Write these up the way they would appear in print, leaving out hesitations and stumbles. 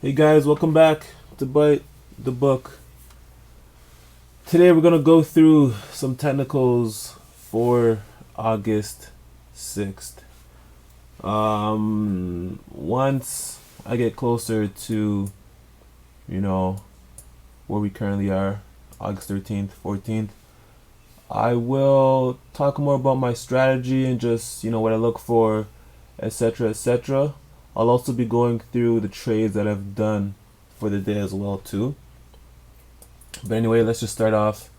Hey guys, welcome back to Bite the Book. Today we're gonna go through some technicals for August 6th. Once I get closer to, where we currently are, August 13th, 14th, I will talk more about my strategy and just, what I look for, etc., etc. I'll also be going through the trades that I've done for the day as well too. But anyway, let's just start off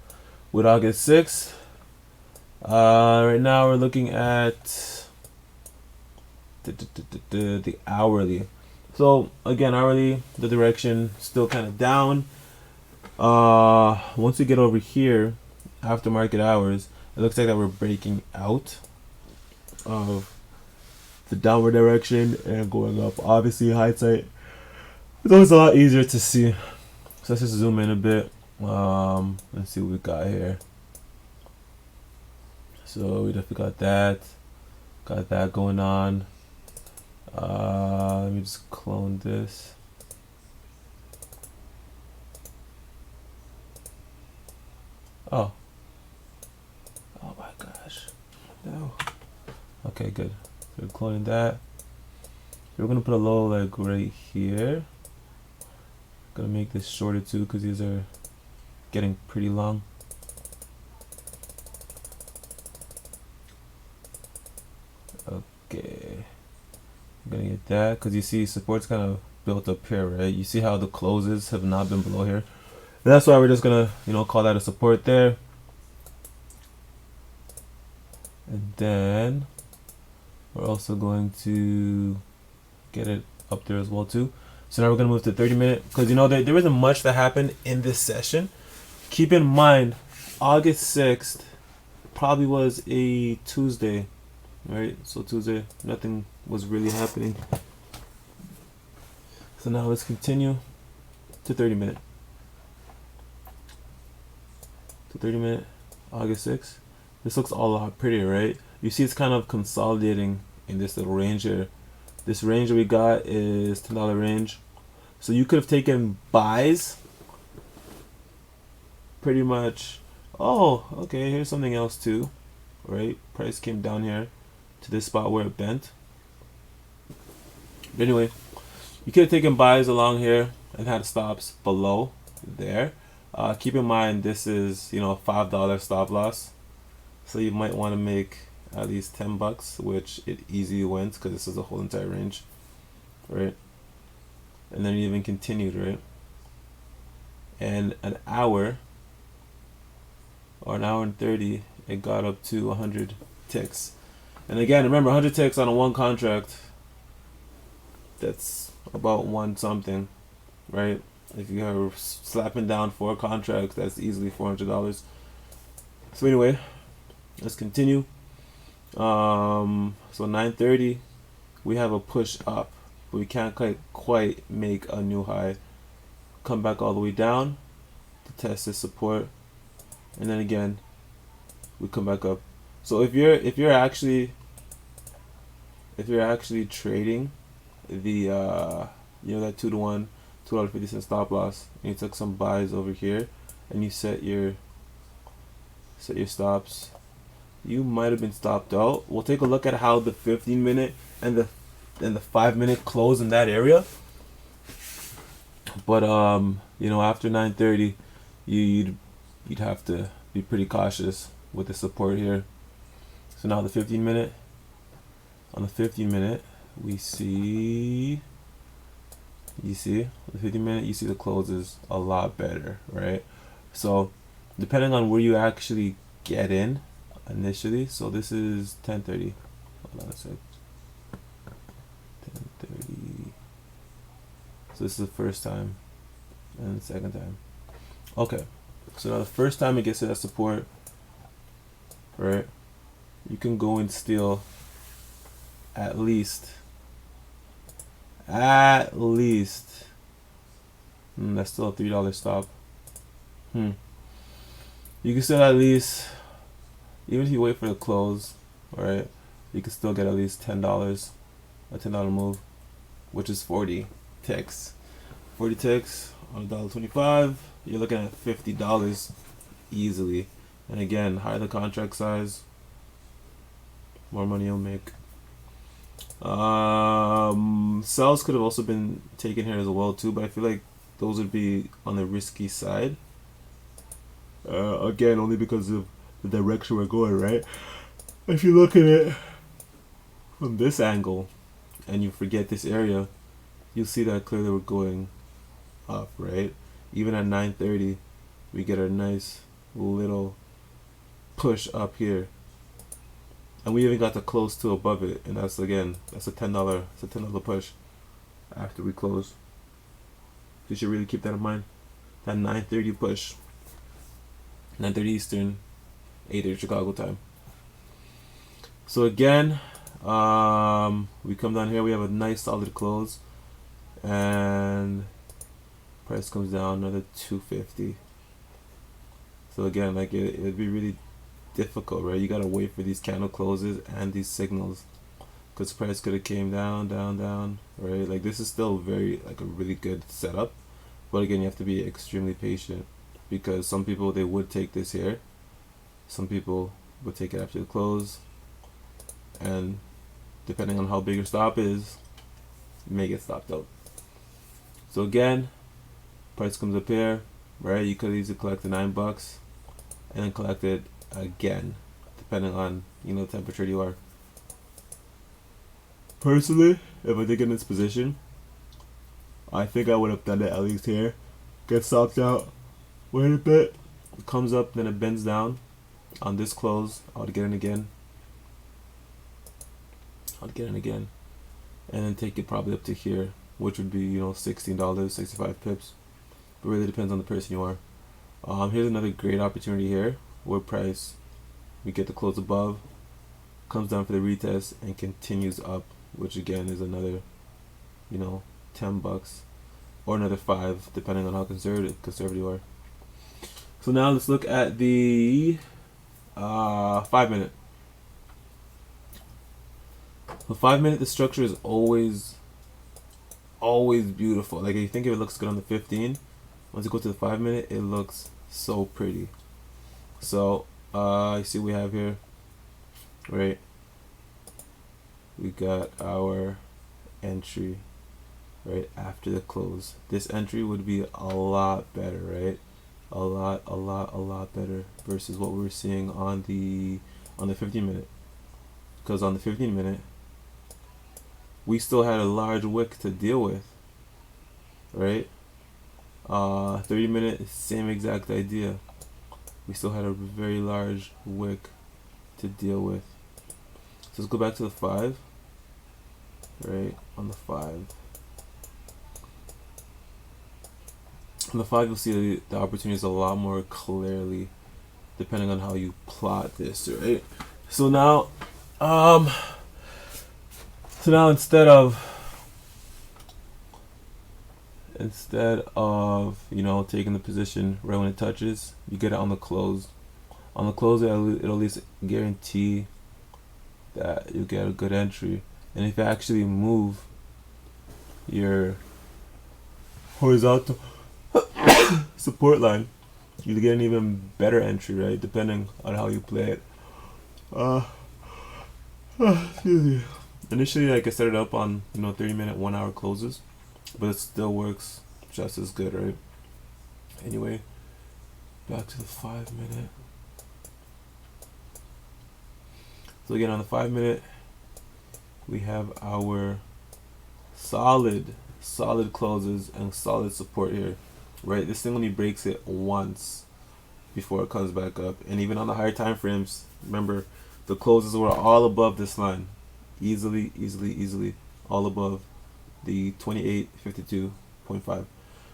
with August 6th. Right now we're looking at the hourly. So again, hourly, the direction still kind of down. Once we get over here, after market hours, it looks like that we're breaking out of the downward direction and going up. Obviously, hindsight, it's always a lot easier to see. So let's just zoom in a bit. Let's see what we got here. So we definitely got that going on. Let me just clone this. Oh my gosh, no. Okay, good. So we're cloning that. We're gonna put a low like right here. Gonna make this shorter too because these are getting pretty long. Okay, I'm gonna get that because you see support's kind of built up here, right? You see how the closes have not been below here. And that's why we're just gonna, call that a support there. And then we're also going to get it up there as well too. So now we're gonna move to 30-minute because there isn't much that happened in this session. Keep in mind, August 6th probably was a Tuesday, right? So Tuesday, nothing was really happening. So now let's continue to 30-minute. To 30-minute, August 6th. This looks a lot prettier, right? You see it's kind of consolidating in this little range here. This range that we got is $10 range. So you could have taken buys pretty much. Oh, okay, here's something else too, right? Price came down here to this spot where it bent. But anyway, you could have taken buys along here and had stops below there. Keep in mind this is, a $5 stop loss. So you might want to make at least $10, which it easily went because this is the whole entire range, right? And then it even continued, right? And an hour or an hour and 30, it got up to 100 ticks. And again, remember 100 ticks on a one contract, that's about one something, right? If you are slapping down 4 contracts, that's easily $400. So anyway, let's continue. So 9:30, we have a push up, but we can't quite make a new high. Come back all the way down to test this support, and then again we come back up. So if you're actually trading the that 2-to-1 $2.50 stop loss, and you took some buys over here and you set your stops, you might have been stopped out. We'll take a look at how the 15-minute and the 5-minute close in that area. But after 9:30, you'd have to be pretty cautious with the support here. So now the 15-minute. On the 15-minute, we see. You see the 15-minute. You see the closes a lot better, right? So depending on where you actually get in initially. So this is 10:30. Hold on a sec. 10:30. So this is the first time and the second time. Okay. So now the first time it gets to that support, right? You can go and steal at least that's still a $3 stop. You can still at least, even if you wait for the close, right, you can still get at least $10, a $10 move, which is 40 ticks. 40 ticks on $1.25, you're looking at $50 easily. And again, higher the contract size, more money you'll make. Sells could have also been taken here as well too, but I feel like those would be on the risky side. Again, only because of the direction we're going, right? If you look at it from this angle and you forget this area, you'll see that clearly we're going up, right? Even at 9:30, we get a nice little push up here, and we even got to close to above it, and that's again, that's a $10, it's a $10 push after we close. You should really keep that in mind. That 9:30 push, 9:30 Eastern, 8:30 Chicago time. So again, we come down here, we have a nice solid close, and price comes down another 250. So again, like it'd be really difficult, right? You gotta wait for these candle closes and these signals, because price could have came down, right? Like this is still very like a really good setup, but again, you have to be extremely patient, because some people, they would take this here, some people would take it after the close, and depending on how big your stop is, you may get stopped out. So again, price comes up here, right? You could easily collect the $9 and then collect it again, depending on, you know, temperature you are. Personally, if I did get in this position, I think I would have done it at least here. Get stopped out, wait a bit, it comes up, then it bends down. On this close, I would get in again. And then take it probably up to here, which would be, you know, $16, 65 pips. It really depends on the person you are. Here's another great opportunity here, where price, we get the close above, comes down for the retest, and continues up, which again is another, you know, $10 or another 5, depending on how conservative you are. So now let's look at the 5 minute. The 5 minute, the structure is always beautiful. Like, you think if it looks good on the 15, once you go to the 5 minute, it looks so pretty. So you see we have here, right? We got our entry right after the close. This entry would be a lot better, right? A lot better versus what we were seeing on the 15 minute. Because on the 15 minute, we still had a large wick to deal with, right? 30 minute, same exact idea. We still had a very large wick to deal with. So let's go back to the 5, right? On the 5. On the 5, you'll see the opportunities a lot more clearly, depending on how you plot this, right? So now, instead of you know, taking the position right when it touches, you get it on the close. On the close, it'll at least guarantee that you get a good entry. And if you actually move your horizontal support line, you get an even better entry, right? Depending on how you play it. Excuse me. Initially, like, I set it up on, you know, 30 minute, 1 hour closes, but it still works just as good, right? Anyway, back to the 5 minute. So again, on the 5 minute, we have our solid closes and solid support here, right? This thing only breaks it once before it comes back up. And even on the higher time frames, remember, the closes were all above this line, easily all above the 2852.5.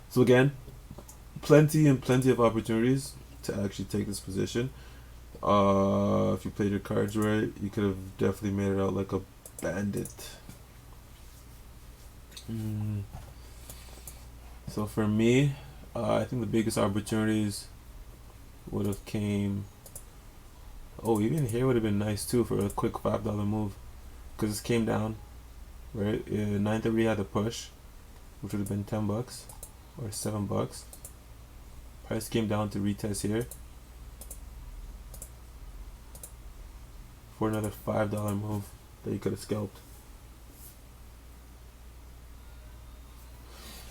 So again, plenty of opportunities to actually take this position. If you played your cards right, you could have definitely made it out like a bandit. So for me, I think the biggest opportunities would have came. Oh, even here would have been nice too for a quick $5 move, because this came down, right? 9:30 had the push, which would have been $10. or $7. Price came down to retest here for another $5 move that you could have scalped.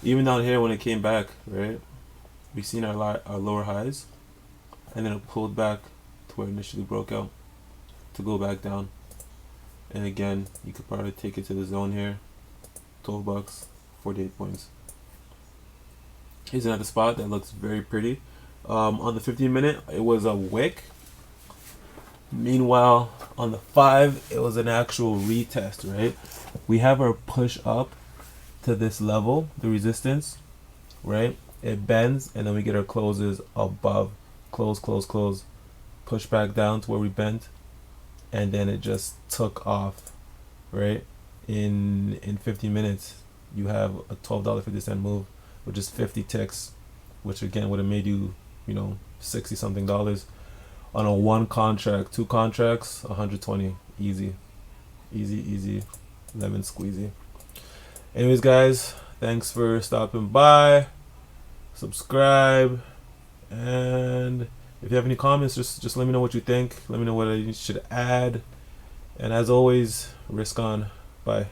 Even down here when it came back, right? We seen our lower highs, and then it pulled back to where it initially broke out to go back down. And again, you could probably take it to the zone here. $12, 48 points. Here's another spot that looks very pretty. On the 15-minute, it was a wick. Meanwhile, on the 5, it was an actual retest, right? We have our push up to this level, the resistance, right? It bends, and then we get our closes above. Close, close, close. Push back down to where we bent, and then it just took off, right? In 15 minutes, you have a $12.50 move, which is 50 ticks, which again would have made you, 60 something dollars on a 1 contract. 2 contracts, 120. Easy, lemon squeezy. Anyways, guys, thanks for stopping by. Subscribe, and if you have any comments, just let me know what you think. Let me know what I should add. And as always, risk on. Bye.